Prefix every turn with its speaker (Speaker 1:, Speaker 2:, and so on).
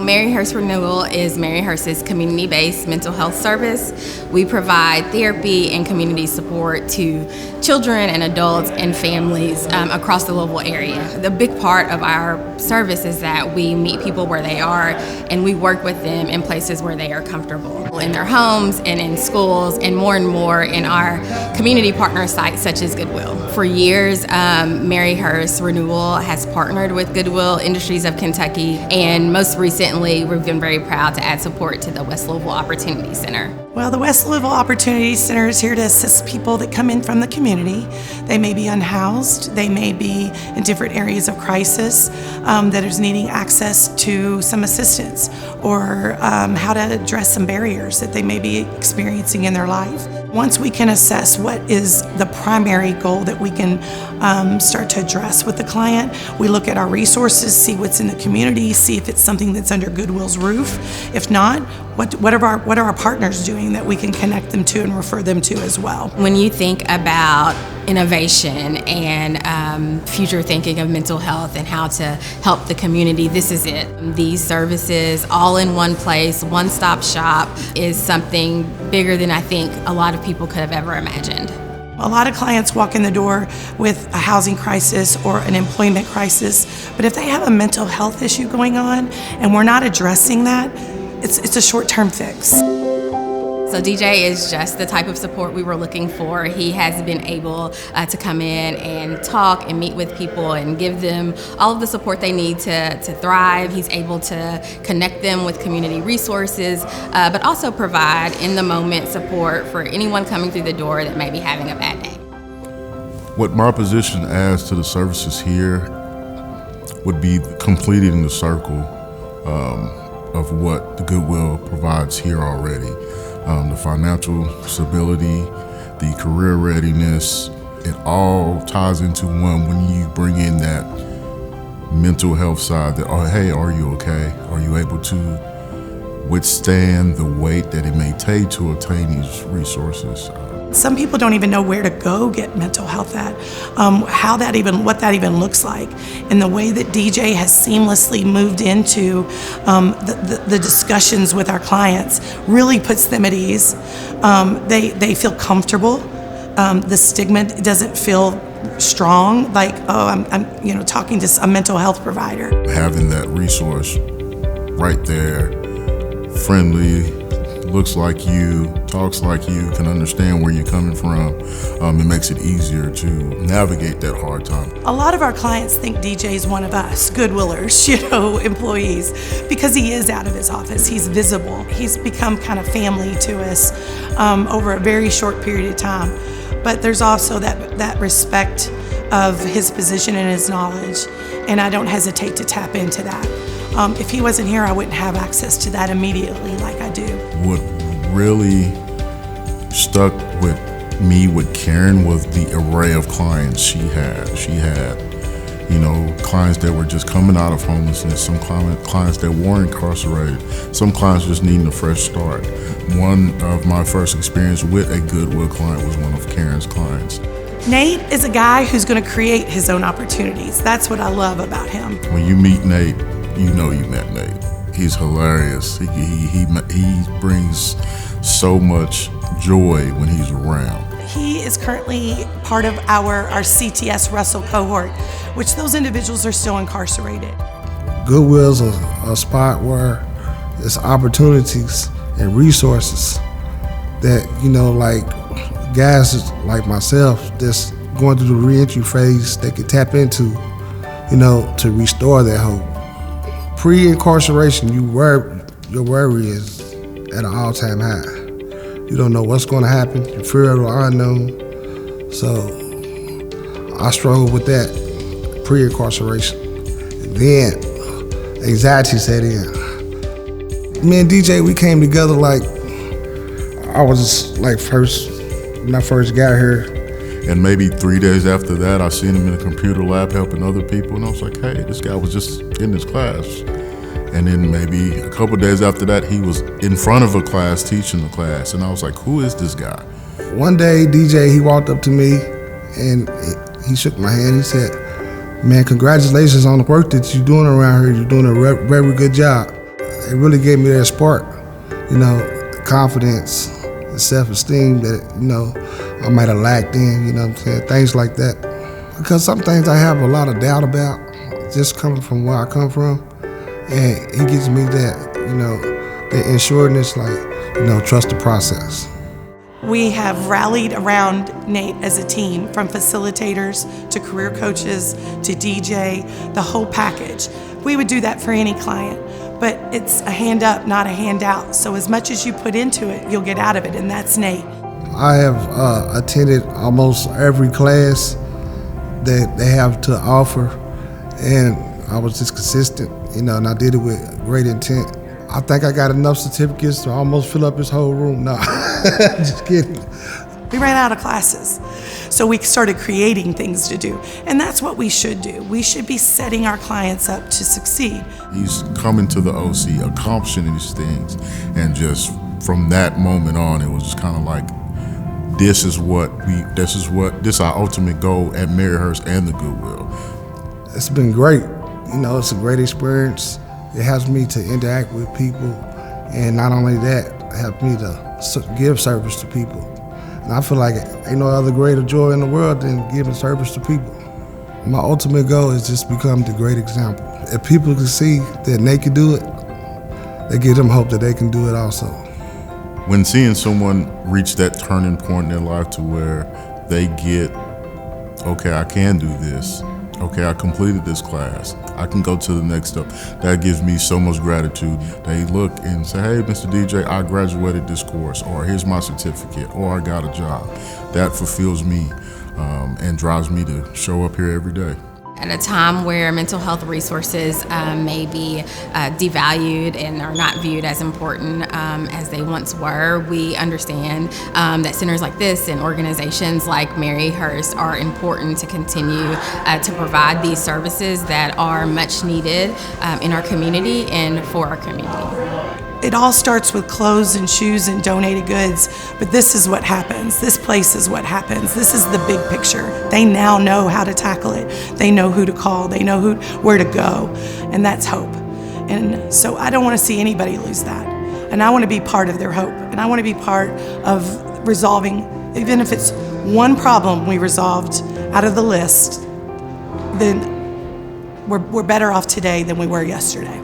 Speaker 1: Maryhurst Renewal is Maryhurst's community-based mental health service. We provide therapy and community support to children and adults and families across the Louisville area. The big part of our service is that we meet people where they are and we work with them in places where they are comfortable, in their homes and in schools, and more in our community partner sites such as Goodwill. For years, Maryhurst Renewal has partnered with Goodwill Industries of Kentucky, and most recently, we've been very proud to add support to the West Louisville Opportunity Center.
Speaker 2: Well, the West Louisville Opportunity Center is here to assist people that come in from the community. They may be unhoused, they may be in different areas of crisis that is needing access to some assistance, or how to address some barriers that they may be experiencing in their life. Once we can assess what is the primary goal that we can start to address with the client, we look at our resources, see what's in the community, see if it's something that's under Goodwill's roof. If not, what are our partners doing that we can connect them to and refer them to as well.
Speaker 1: When you think about innovation and future thinking of mental health and how to help the community, this is it. These services all in one place, one-stop shop, is something bigger than I think a lot of people could have ever imagined.
Speaker 2: A lot of clients walk in the door with a housing crisis or an employment crisis, but if they have a mental health issue going on and we're not addressing that, it's a short-term fix.
Speaker 1: So DJ is just the type of support we were looking for. He has been able to come in and talk and meet with people and give them all of the support they need to thrive. He's able to connect them with community resources, but also provide in-the-moment support for anyone coming through the door that may be having a bad day.
Speaker 3: What my position adds to the services here would be completing the circle of what the Goodwill provides here already. The financial stability, the career readiness, it all ties into one when you bring in that mental health side that, oh, hey, are you okay? Are you able to withstand the weight that it may take to obtain these resources?
Speaker 2: Some people don't even know where to go get mental health at, what that even looks like. And the way that DJ has seamlessly moved into the discussions with our clients really puts them at ease. They feel comfortable. The stigma doesn't feel strong, like, oh, I'm talking to a mental health provider. Having
Speaker 3: that resource right there, friendly, looks like you, talks like you, can understand where you're coming from, it makes it easier to navigate that hard time.
Speaker 2: A lot of our clients think DJ is one of us, Goodwillers, employees, because he is out of his office, he's visible. He's become kind of family to us over a very short period of time. But there's also that respect of his position and his knowledge, and I don't hesitate to tap into that. If he wasn't here, I wouldn't have access to that immediately like I do.
Speaker 3: What really stuck with me with Karen was the array of clients she had. She had, clients that were just coming out of homelessness, some clients that were incarcerated, some clients just needing a fresh start. One of my first experience with a Goodwill client was one of Karen's clients.
Speaker 2: Nate is a guy who's going to create his own opportunities. That's what I love about him.
Speaker 3: When you meet Nate, you know you met Nate. He's hilarious. He brings so much joy when he's around.
Speaker 2: He is currently part of our CTS Russell cohort, which those individuals are still incarcerated.
Speaker 4: Goodwill's a spot where there's opportunities and resources that, like guys like myself that's going through the reentry phase, they can tap into, to restore their hope. Pre-incarceration, your worry is at an all-time high. You don't know what's going to happen. You fear of the unknown. So I struggle with that pre-incarceration. And then anxiety set in. Me and DJ, we came together like I was like when I first got here.
Speaker 3: And maybe 3 days after that, I seen him in a computer lab helping other people, and I was like, hey, this guy was just in this class. And then maybe a couple days after that, he was in front of a class, teaching the class, and I was like, who is this guy?
Speaker 4: One day, DJ, he walked up to me, and he shook my hand. He said, man, congratulations on the work that you're doing around here. You're doing a very good job. it really gave me that spark, confidence, the self-esteem that, I might have lacked in, what I'm saying, things like that. Because some things I have a lot of doubt about, just coming from where I come from, and it gives me that, that assuredness, like, trust the process.
Speaker 2: We have rallied around Nate as a team, from facilitators to career coaches to DJ, the whole package. We would do that for any client, but it's a hand up, not a handout. So as much as you put into it, you'll get out of it, and that's Nate.
Speaker 4: I have attended almost every class that they have to offer, and I was just consistent, and I did it with great intent. I think I got enough certificates to almost fill up this whole room. No, just kidding.
Speaker 2: We ran out of classes, so we started creating things to do, and that's what we should do. We should be setting our clients up to succeed.
Speaker 3: He's coming to the OC, accomplishing these things, and just from that moment on, it was just kind of like, this is our ultimate goal at Maryhurst and the Goodwill.
Speaker 4: It's been great. It's a great experience. It helps me to interact with people, and not only that, it helps me to give service to people. And I feel like ain't no other greater joy in the world than giving service to people. My ultimate goal is just become the great example. If people can see that they can do it, they give them hope that they can do it also.
Speaker 3: When seeing someone reach that turning point in their life to where they get, okay, I can do this. Okay, I completed this class. I can go to the next step. That gives me so much gratitude. They look and say, hey, Mr. DJ, I graduated this course, or here's my certificate, or I got a job. That fulfills me and drives me to show up here every day.
Speaker 1: At a time where mental health resources may be devalued and are not viewed as important as they once were, we understand that centers like this and organizations like Maryhurst are important to continue to provide these services that are much needed in our community and for our community.
Speaker 2: It all starts with clothes and shoes and donated goods, but this is what happens. This place is what happens. This is the big picture. They now know how to tackle it. They know who to call. They know where to go, and that's hope. And so I don't want to see anybody lose that. And I want to be part of their hope, and I want to be part of resolving, even if it's one problem we resolved out of the list, then we're better off today than we were yesterday.